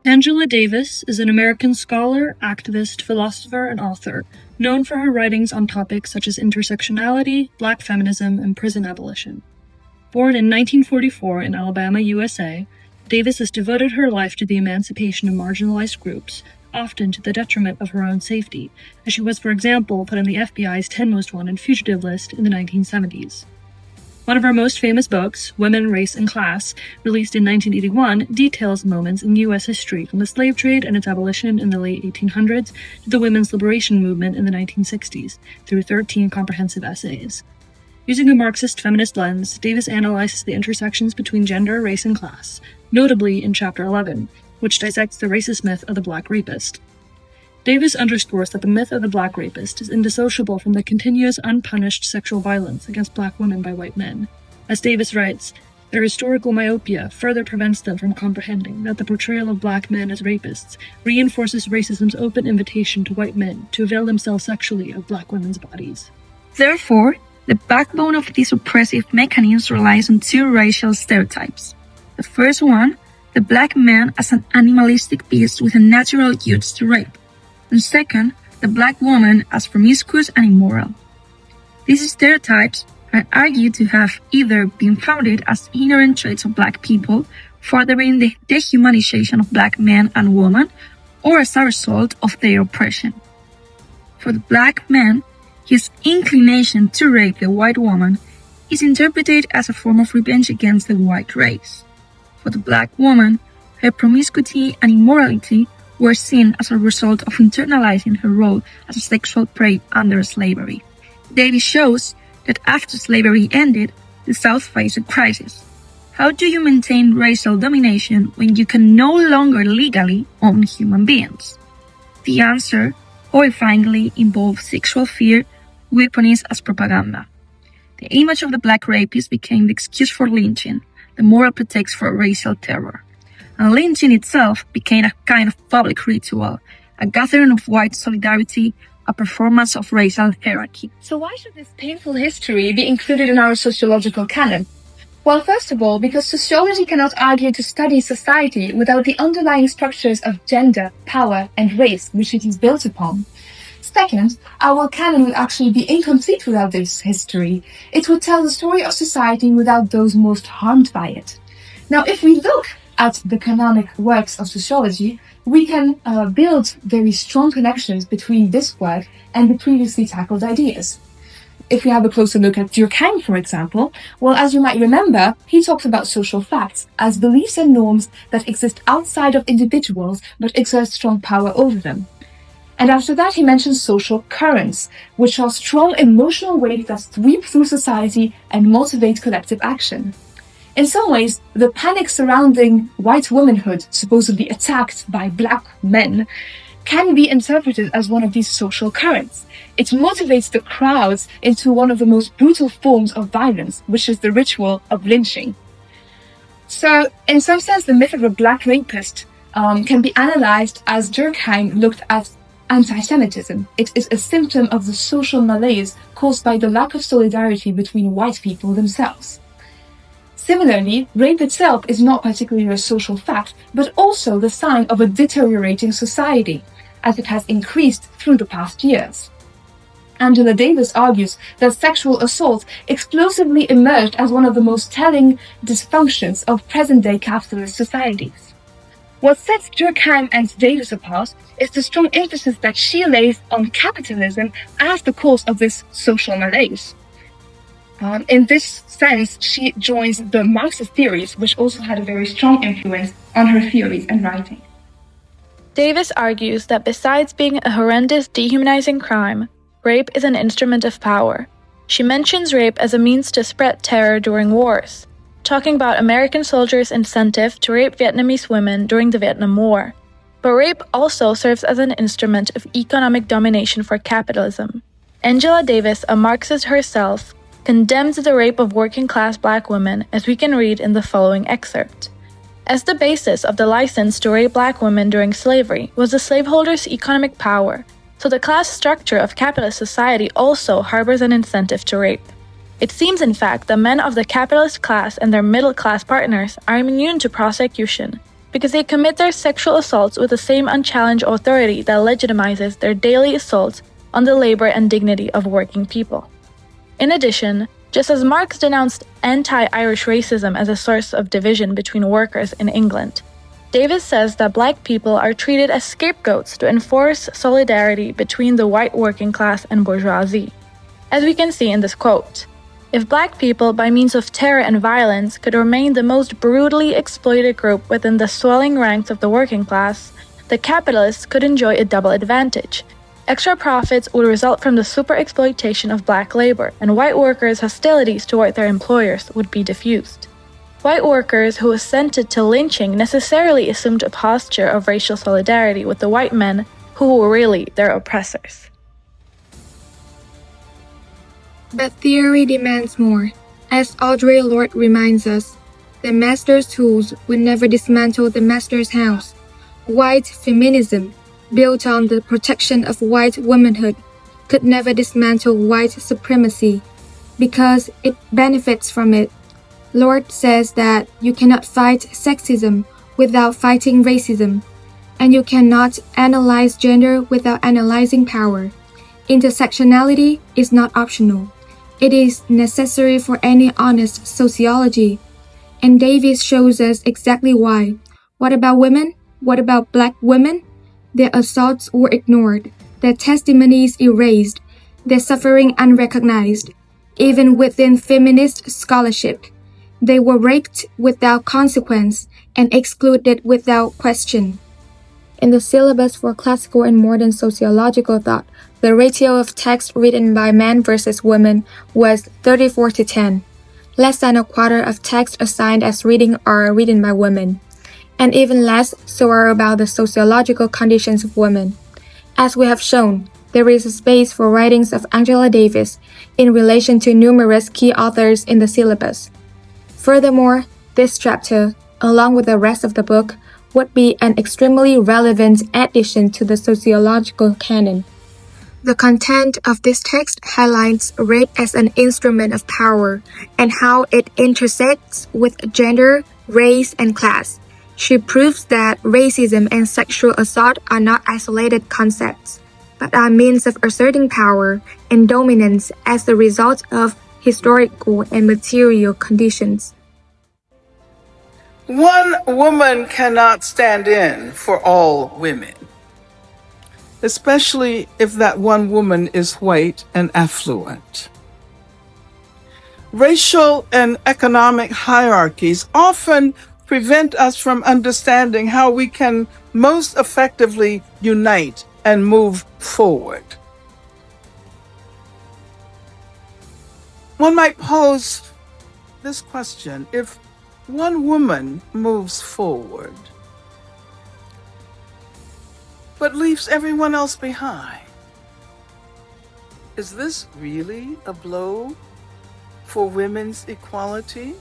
Angela Davis is an American scholar, activist, philosopher, and author, known for her writings on topics such as intersectionality, Black feminism, and prison abolition. Born in 1944 in Alabama, USA, Davis has devoted her life to the emancipation of marginalized groups, often to the detriment of her own safety, as she was, for example, put on the FBI's 10 Most Wanted fugitive list in the 1970s. One of her most famous books, Women, Race, and Class, released in 1981, details moments in U.S. history from the slave trade and its abolition in the late 1800s to the women's liberation movement in the 1960s, through 13 comprehensive essays. Using a Marxist feminist lens, Davis analyzes the intersections between gender, race, and class, notably in Chapter 11, which dissects the racist myth of the Black rapist. Davis underscores that the myth of the Black rapist is indissociable from the continuous unpunished sexual violence against Black women by white men. As Davis writes, their historical myopia further prevents them from comprehending that the portrayal of Black men as rapists reinforces racism's open invitation to white men to avail themselves sexually of Black women's bodies. Therefore, the backbone of these oppressive mechanisms relies on two racial stereotypes. The first one, the Black man as an animalistic beast with a natural urge to rape. And second, the Black woman as promiscuous and immoral. These stereotypes are argued to have either been founded as inherent traits of Black people, furthering the dehumanization of Black men and women, or as a result of their oppression. For the Black man, his inclination to rape the white woman is interpreted as a form of revenge against the white race. For the Black woman, her promiscuity and immorality were seen as a result of internalizing her role as a sexual prey under slavery. Davis shows that after slavery ended, the South faced a crisis. How do you maintain racial domination when you can no longer legally own human beings? The answer, horrifyingly, involves sexual fear, weaponized as propaganda. The image of the Black rapist became the excuse for lynching, the moral pretext for racial terror. And lynching itself became a kind of public ritual, a gathering of white solidarity, a performance of racial hierarchy. So why should this painful history be included in our sociological canon? Well, first of all, because sociology cannot argue to study society without the underlying structures of gender, power, and race which it is built upon. Second, our canon would actually be incomplete without this history. It would tell the story of society without those most harmed by it. Now, if we look at the canonic works of sociology, we can build very strong connections between this work and the previously tackled ideas. If we have a closer look at Durkheim, for example, well, as you might remember, he talks about social facts as beliefs and norms that exist outside of individuals but exert strong power over them. And after that, he mentions social currents, which are strong emotional waves that sweep through society and motivate collective action. In some ways, the panic surrounding white womanhood, supposedly attacked by Black men, can be interpreted as one of these social currents. It motivates the crowds into one of the most brutal forms of violence, which is the ritual of lynching. So, in some sense, the myth of a Black rapist can be analyzed as Durkheim looked at anti-Semitism. It is a symptom of the social malaise caused by the lack of solidarity between white people themselves. Similarly, rape itself is not particularly a social fact, but also the sign of a deteriorating society, as it has increased through the past years. Angela Davis argues that sexual assault explosively emerged as one of the most telling dysfunctions of present-day capitalist societies. What sets Durkheim and Davis apart is the strong emphasis that she lays on capitalism as the cause of this social malaise. In this sense, she joins the Marxist theories, which also had a very strong influence on her theories and writing. Davis argues that besides being a horrendous, dehumanizing crime, rape is an instrument of power. She mentions rape as a means to spread terror during wars, talking about American soldiers' incentive to rape Vietnamese women during the Vietnam War. But rape also serves as an instrument of economic domination for capitalism. Angela Davis, a Marxist herself, condemns the rape of working-class Black women, as we can read in the following excerpt. As the basis of the license to rape Black women during slavery was the slaveholders' economic power, so the class structure of capitalist society also harbors an incentive to rape. It seems, in fact, that men of the capitalist class and their middle-class partners are immune to prosecution because they commit their sexual assaults with the same unchallenged authority that legitimizes their daily assaults on the labor and dignity of working people. In addition, just as Marx denounced anti-Irish racism as a source of division between workers in England, Davis says that Black people are treated as scapegoats to enforce solidarity between the white working class and bourgeoisie. As we can see in this quote, "If Black people, by means of terror and violence, could remain the most brutally exploited group within the swelling ranks of the working class, the capitalists could enjoy a double advantage. Extra profits would result from the super-exploitation of Black labor, and white workers' hostilities toward their employers would be diffused." White workers who assented to lynching necessarily assumed a posture of racial solidarity with the white men who were really their oppressors. But theory demands more. As Audre Lorde reminds us, the master's tools would never dismantle the master's house. White feminism, built on the protection of white womanhood, could never dismantle white supremacy, because it benefits from it. Lorde says that you cannot fight sexism without fighting racism, and you cannot analyze gender without analyzing power. Intersectionality is not optional. It is necessary for any honest sociology. And Davis shows us exactly why. What about women? What about Black women? Their assaults were ignored, their testimonies erased, their suffering unrecognized. Even within feminist scholarship, they were raped without consequence and excluded without question. In the syllabus for classical and modern sociological thought, the ratio of text written by men versus women was 34-10. Less than a quarter of text assigned as reading are written by women, and even less so are about the sociological conditions of women. As we have shown, there is a space for writings of Angela Davis in relation to numerous key authors in the syllabus. Furthermore, this chapter, along with the rest of the book, would be an extremely relevant addition to the sociological canon. The content of this text highlights rape as an instrument of power and how it intersects with gender, race, and class. She proves that racism and sexual assault are not isolated concepts, but are means of asserting power and dominance as the result of historical and material conditions. One woman cannot stand in for all women, especially if that one woman is white and affluent. Racial and economic hierarchies often prevent us from understanding how we can most effectively unite and move forward. One might pose this question: if one woman moves forward, but leaves everyone else behind, is this really a blow for women's equality?